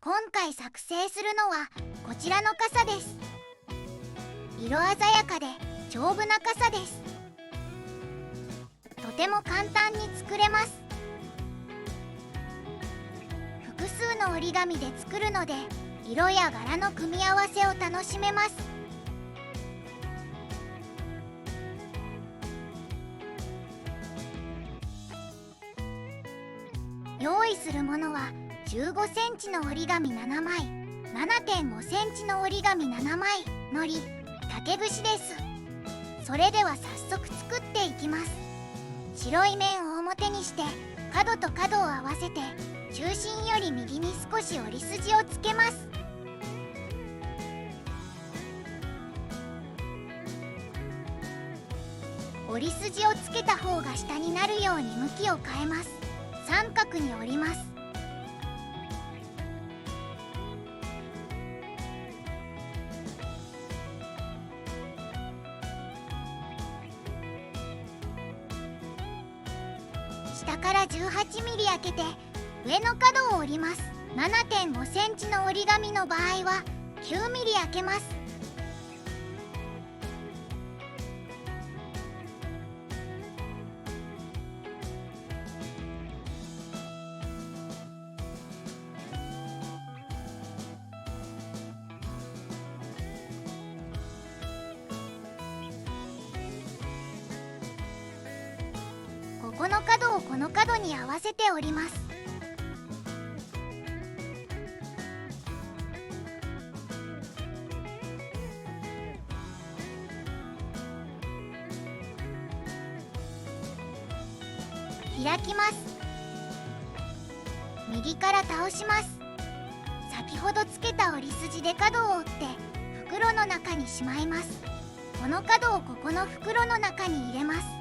今回作成するのはこちらの傘です。色鮮やかで丈夫な傘です。とても簡単に作れます。複数の折り紙で作るので色や柄の組み合わせを楽しめます。用意するものは15センチの折り紙7枚、7.5センチの折り紙7枚、のり、竹串です。それでは早速作っていきます。白い面を表にして角と角を合わせて中心より右に少し折り筋をつけます。折り筋をつけた方が下になるように向きを変えます。三角に折ります。下から18ミリ開けて上の角を折ります。7.5センチの折り紙の場合は9ミリ開けます。ここの角をこの角に合わせて折ります。開きます。右から倒します。先ほどつけた折り筋で角を折って袋の中にしまいます。この角をここの袋の中に入れます。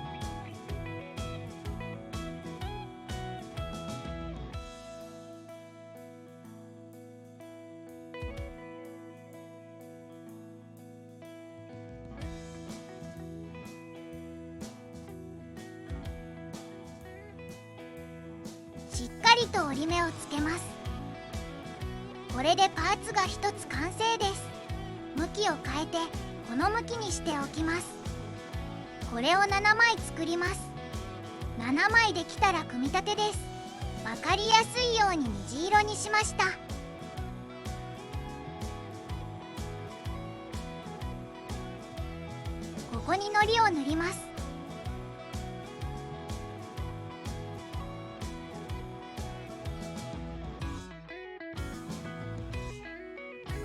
しっかりと折り目をつけます。これでパーツが一つ完成です。向きを変えてこの向きにしておきます。これを7枚作ります。7枚できたら組み立てです。わかりやすいように虹色にしました。ここに糊を塗ります。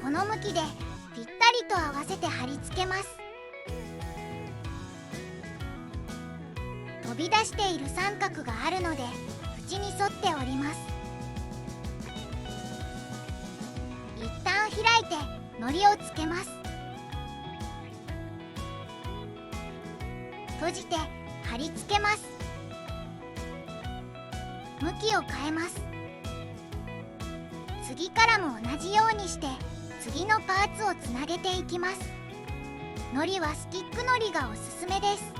この向きでぴったりと合わせて貼り付けます。飛び出している三角があるので縁に沿って折ります。一旦開いて糊をつけます。閉じて貼り付けます。向きを変えます。次からも同じようにして次のパーツをつなげていきます。糊はスティック糊がおすすめです。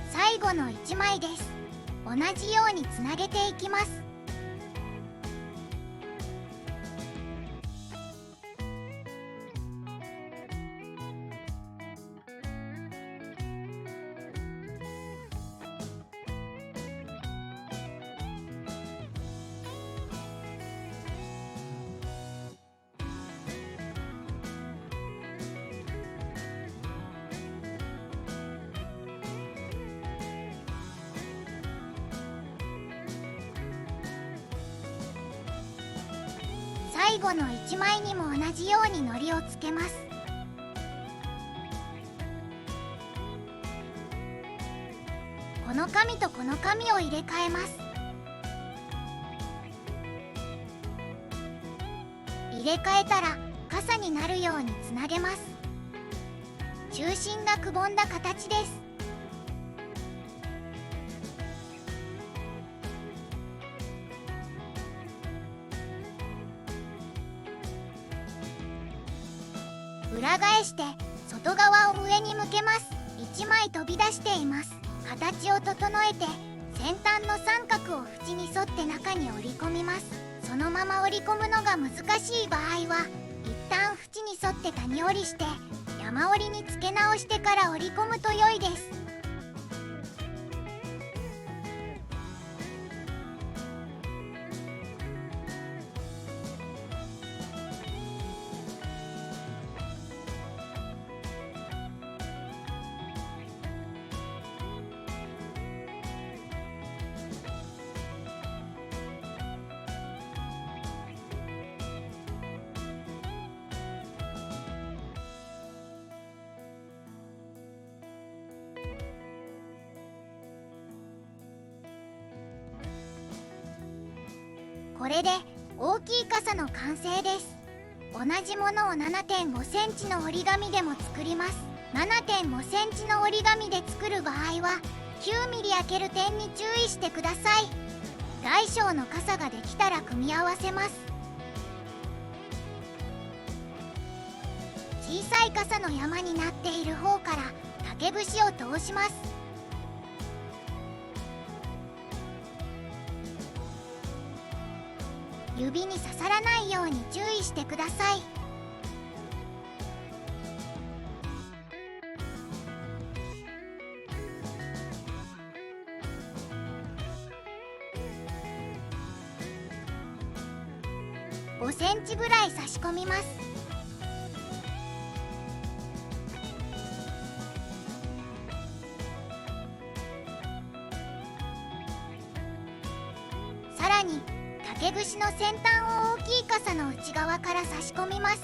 最後の1枚です。同じようにつなげていきます。最後の1枚にも同じように糊をつけます。この紙とこの紙を入れ替えます。入れ替えたら傘になるようにつなげます。中心がくぼんだ形です。裏返して外側を上に向けます。1枚飛び出しています。形を整えて先端の三角を縁に沿って中に折り込みます。そのまま折り込むのが難しい場合は一旦縁に沿って谷折りして山折りに付け直してから折り込むと良いです。これで大きい傘の完成です。同じものを 7.5 センチの折り紙でも作ります。7.5 センチの折り紙で作る場合は9ミリ開ける点に注意してください。大小の傘ができたら組み合わせます。小さい傘の山になっている方から竹串を通します。指に刺さらないように注意してください。5センチぐらい差し込みます。さらに竹串の先端を大きい傘の内側から差し込みます。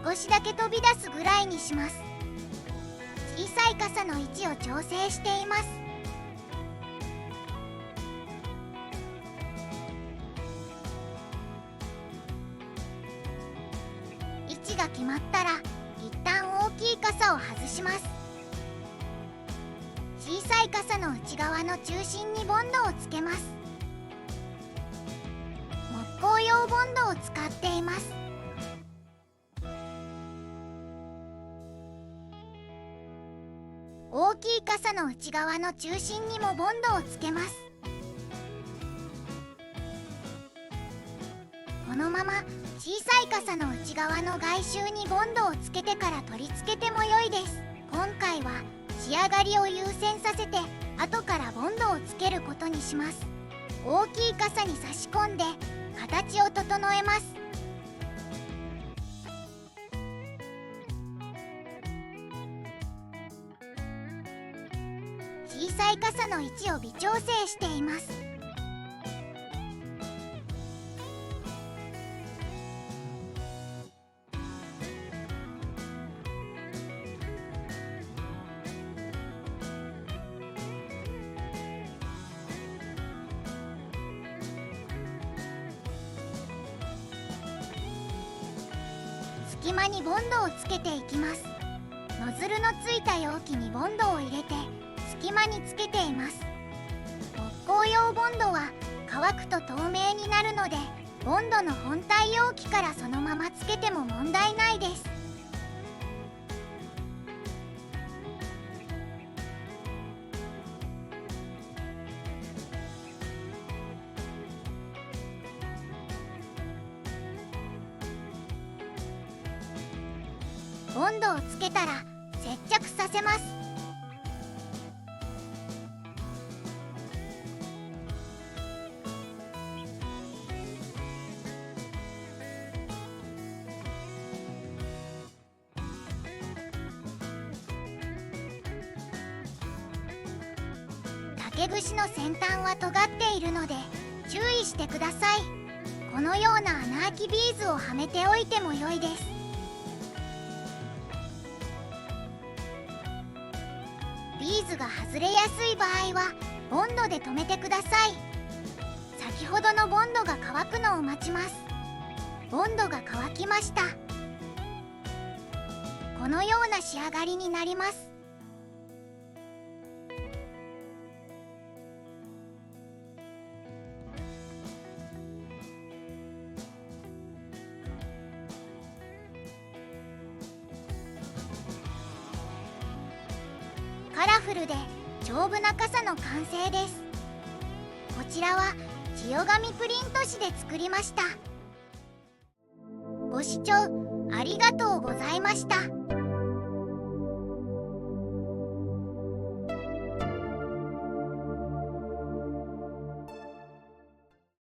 少しだけ飛び出すぐらいにします。小さい傘の位置を調整しています。位置が決まったら一旦大きい傘を外します。小さい傘の内側の中心にボンドをつけます。木工用ボンドを使っています。大きい傘の内側の中心にもボンドをつけます。このまま小さい傘の内側の外周にボンドをつけてから取り付けても良いです。今回は仕上がりを優先させて後からボンドをつけることにします。大きい傘に差し込んで形を整えます。小さい傘の位置を微調整しています。隙間にボンドをつけていきます。ノズルのついた容器にボンドを入れて隙間につけています。木工用ボンドは乾くと透明になるのでボンドの本体容器からそのままつけても問題ないです。ボンドをつけたら接着させます。竹串の先端は尖っているので注意してください。このような穴あきビーズをはめておいても良いです。ビーズが外れやすい場合はボンドで留めてください。先ほどのボンドが乾くのを待ちます。ボンドが乾きました。このような仕上がりになります。カラフルで丈夫な傘の完成です。こちらは千代紙プリント紙で作りました。ご視聴ありがとうございました。